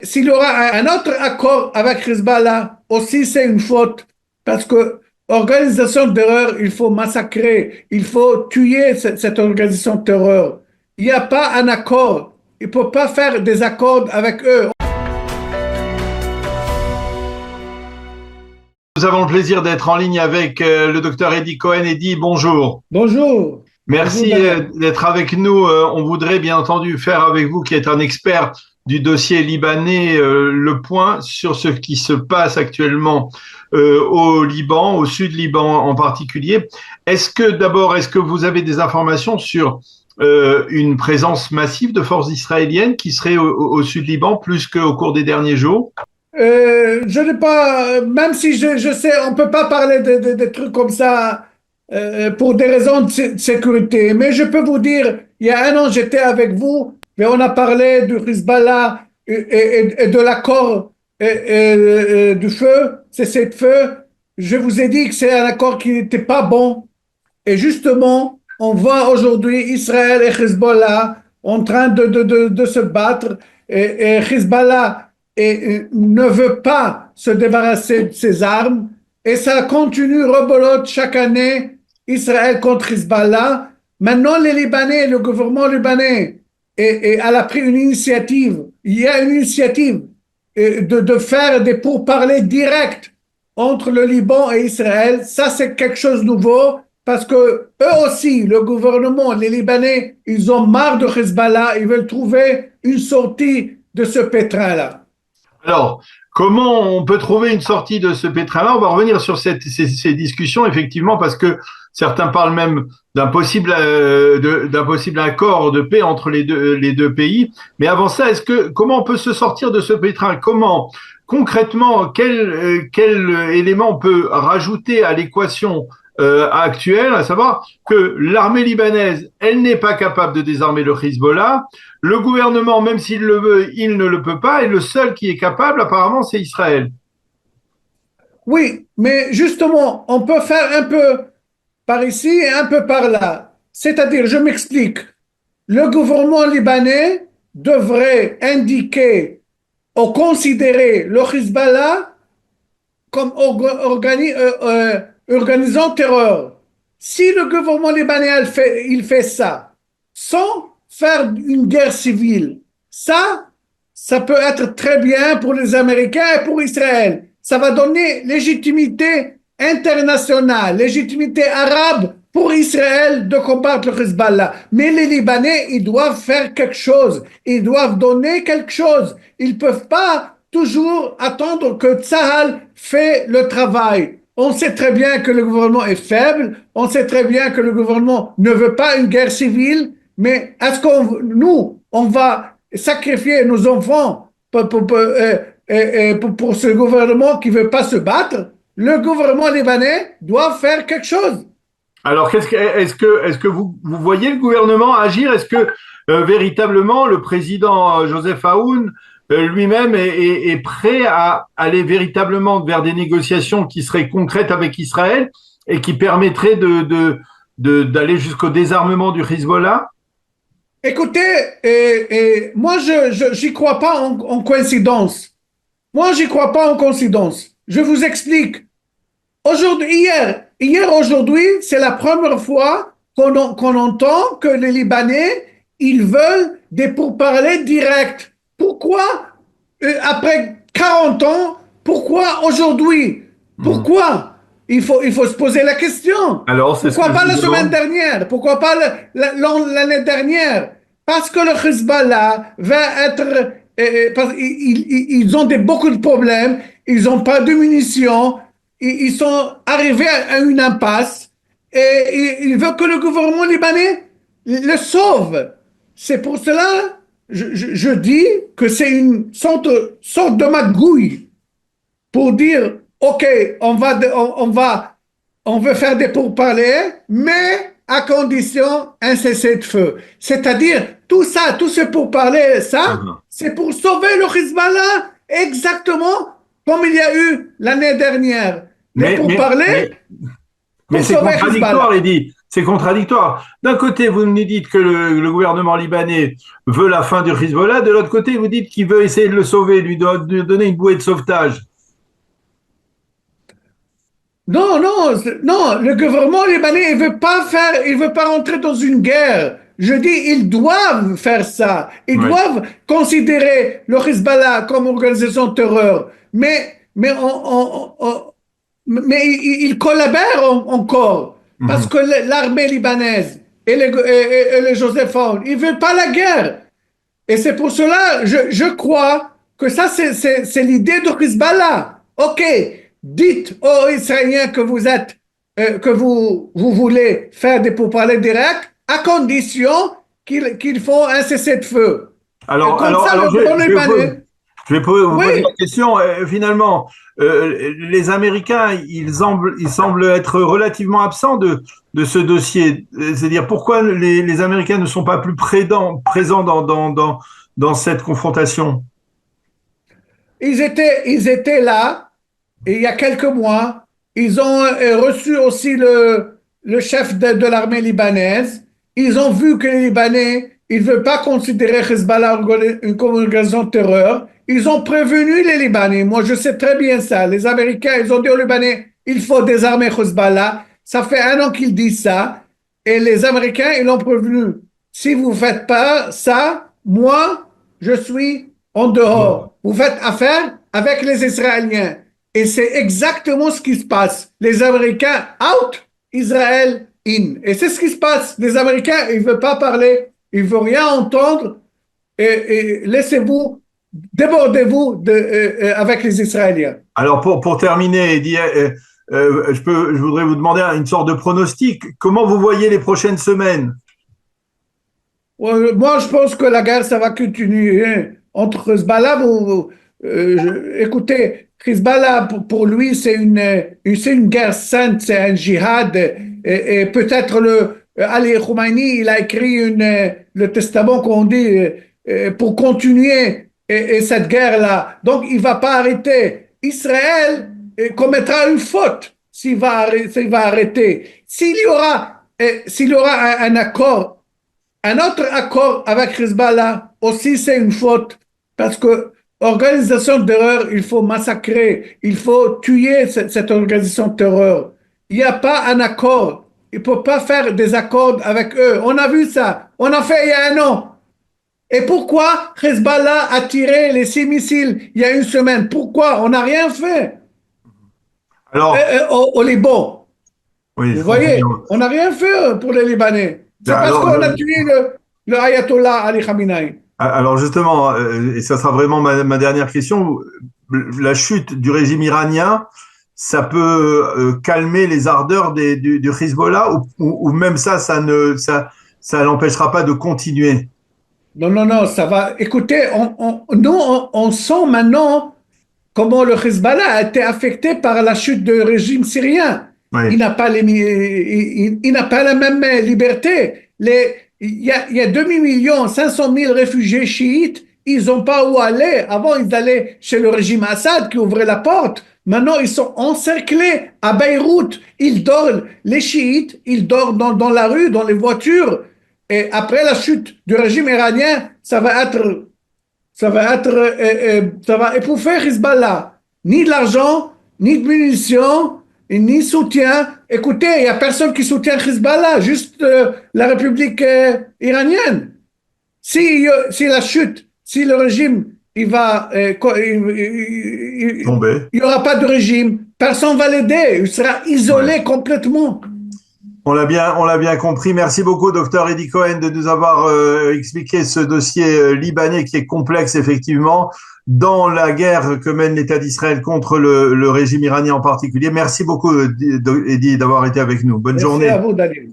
S'il y aura un autre accord avec Hezbollah, aussi c'est une faute. Parce que organisation de terreur, il faut massacrer, il faut tuer cette organisation de terreur. Il n'y a pas un accord. Il ne peut pas faire des accords avec eux. Nous avons le plaisir d'être en ligne avec le docteur Eddie Cohen. Eddie, bonjour. Bonjour. Bonjour Merci Daniel. d'être avec nous. On voudrait bien entendu faire avec vous, qui êtes un expert du dossier libanais, le point sur ce qui se passe actuellement au Liban, au sud Liban en particulier. Est-ce que vous avez des informations sur une présence massive de forces israéliennes qui seraient au sud Liban plus qu'au cours des derniers jours? Je n'ai pas, même si je sais, on ne peut pas parler de trucs comme ça pour des raisons de sécurité. Mais je peux vous dire, il y a un an, j'étais avec vous et on a parlé du Hezbollah et de l'accord du feu, cessez-le-feu. Je vous ai dit que c'est un accord qui n'était pas bon. Et justement, on voit aujourd'hui Israël et Hezbollah en train de se battre. Et Hezbollah ne veut pas se débarrasser de ses armes. Et ça continue, rebolote chaque année, Israël contre Hezbollah. Maintenant, les Libanais, le gouvernement libanais, elle a pris une initiative. Il y a une initiative de faire des pourparlers directs entre le Liban et Israël. Ça, c'est quelque chose de nouveau. Parce que eux aussi, le gouvernement, les Libanais, ils ont marre de Hezbollah, ils veulent trouver une sortie de ce pétrin-là. Alors, comment on peut trouver une sortie de ce pétrin-là? On va revenir sur ces discussions, effectivement, parce que certains parlent même d'un possible accord de paix entre les deux pays. Mais avant ça, comment on peut se sortir de ce pétrin? Comment, concrètement, quel élément on peut rajouter à l'équation actuelle, à savoir que l'armée libanaise, elle n'est pas capable de désarmer le Hezbollah. Le gouvernement, même s'il le veut, il ne le peut pas. Et le seul qui est capable, apparemment, c'est Israël. Oui, mais justement, on peut faire un peu par ici et un peu par là. C'est-à-dire, je m'explique, le gouvernement libanais devrait indiquer ou considérer le Hezbollah comme organisant terreur. Si le gouvernement libanais il fait ça sans faire une guerre civile, ça peut être très bien pour les Américains et pour Israël. Ça va donner légitimité internationale, légitimité arabe pour Israël de combattre le Hezbollah. Mais les Libanais, ils doivent faire quelque chose. Ils doivent donner quelque chose. Ils ne peuvent pas toujours attendre que Tsahal fait le travail. On sait très bien que le gouvernement est faible, on sait très bien que le gouvernement ne veut pas une guerre civile, mais est-ce qu'on nous, on va sacrifier nos enfants pour ce gouvernement qui ne veut pas se battre? Le gouvernement libanais doit faire quelque chose. Alors, est-ce que vous voyez le gouvernement agir? Est-ce que véritablement le président Joseph Aoun lui-même est prêt à aller véritablement vers des négociations qui seraient concrètes avec Israël et qui permettraient d'aller jusqu'au désarmement du Hezbollah? Écoutez, moi, j'y crois pas en coïncidence. Moi, j'y crois pas en coïncidence. Je vous explique. Aujourd'hui, c'est la première fois qu'on entend que les Libanais, ils veulent des pourparlers directs. Pourquoi, après 40 ans, pourquoi aujourd'hui? Mhm. Pourquoi? Il faut se poser la question. Alors, c'est ce Pourquoi que je pas vous la semaine demande. dernière? Pourquoi pas l'année dernière? Parce que le Hezbollah va être... parce ils ont beaucoup de problèmes, ils n'ont pas de munitions, ils sont arrivés à une impasse et ils veulent que le gouvernement libanais le sauve. C'est pour cela je dis que c'est une sorte de magouille pour dire, OK, on veut faire des pourparlers, mais à condition un cessez-le-feu. C'est-à-dire, tout ce pourparler, ça, Mhm. c'est pour sauver le Hezbollah exactement comme il y a eu l'année dernière. Des Mais, mais, pourparlers mais, mais pour c'est sauver contradictoire, Hezbollah. Eddy. c'est contradictoire. D'un côté, vous me dites que le gouvernement libanais veut la fin du Hezbollah, de l'autre côté, vous dites qu'il veut essayer de le sauver, lui donner une bouée de sauvetage. Non, non, non, le gouvernement libanais, il veut pas rentrer dans une guerre. Je dis, ils doivent faire ça. Ils Oui. doivent considérer le Hezbollah comme organisation de terreur. Mais ils collaborent encore. Parce Mhm. que l'armée libanaise et les Joseph Aoun, ils veulent pas la guerre. Et c'est pour cela, je crois que ça, c'est l'idée de Hezbollah. OK, dites aux Israéliens que vous êtes, vous voulez faire des pourparlers directs, à condition qu'ils font un cessez-le-feu. Et Alors, comme alors, ça, alors, le gouvernement libanais, je vais vous poser la oui, question. Finalement, les Américains, ils semblent être relativement absents de ce dossier. C'est-à-dire, pourquoi les Américains ne sont pas plus présents dans cette confrontation? ils étaient là, et il y a quelques mois, ils ont reçu aussi le chef de l'armée libanaise. Ils ont vu que les Libanais, ils ne veulent pas considérer Hezbollah une organisation de terreur. Ils ont prévenu les Libanais. Moi, je sais très bien ça. Les Américains, ils ont dit aux Libanais, il faut désarmer Hezbollah. Ça fait 1 an qu'ils disent ça. Et les Américains, ils l'ont prévenu. Si vous ne faites pas ça, moi, je suis en Bon. dehors. Vous faites affaire avec les Israéliens. Et c'est exactement ce qui se passe. Les Américains out, Israël in. Et c'est ce qui se passe. Les Américains, ils ne veulent pas parler, ils ne veulent rien entendre. Et laissez-vous, débordez-vous avec les Israéliens. Alors, pour terminer, Eddie, je voudrais vous demander une sorte de pronostic. Comment vous voyez les prochaines semaines? Moi, je pense que la guerre, ça va continuer hein, entre Hezbollah. Écoutez, Hezbollah, pour lui, c'est une guerre sainte, c'est un djihad. Et peut-être Ali Khamenei, il a écrit le testament qu'on dit pour continuer cette guerre-là. Donc, il ne va pas arrêter. Israël commettra une faute s'il va arrêter. S'il y aura un accord un autre accord avec Hezbollah aussi, c'est une faute parce que organisation de terreur, il faut massacrer, il faut tuer cette organisation de terreur. Il n'y a pas un accord. Il ne peut pas faire des accords avec eux. On a vu ça. On a fait il y a 1 an. Et pourquoi Hezbollah a tiré les 6 missiles il y a une semaine? Pourquoi? On n'a rien fait Alors, au Liban. oui, Vous je comprends bien. voyez, on n'a rien fait pour les Libanais. C'est parce Alors, qu'on a tué le Ayatollah Ali Khamenei. alors justement, et ça sera vraiment ma dernière question, la chute du régime iranien, ça peut calmer les ardeurs du Hezbollah ou même ça l'empêchera pas de continuer. Non, non, non, ça va. Écoutez, nous, on sent maintenant comment le Hezbollah a été affecté par la chute du régime syrien. Oui. Il n'a pas la même liberté. Il y a 2 500 000 réfugiés chiites. Ils n'ont pas où aller. Avant, ils allaient chez le régime Assad qui ouvrait la porte. Maintenant, ils sont encerclés à Beyrouth. Ils dorment, les chiites, ils dorment dans la rue, dans les voitures. Et après la chute du régime iranien, ça va épouffer Hezbollah. Ni de l'argent, ni de munitions, ni soutien. Écoutez, il n'y a personne qui soutient Hezbollah, juste la République iranienne. Si la chute, si le régime, Tombé. il n'y aura pas de régime, personne ne va l'aider. Il sera Ouais. isolé complètement. On l'a bien compris. Merci beaucoup, docteur Eddie Cohen, de nous avoir expliqué ce dossier libanais qui est complexe, effectivement, dans la guerre que mène l'État d'Israël contre le régime iranien en particulier. Merci beaucoup, Eddie, d'avoir été avec nous. Bonne Merci à journée. vous, Daniel.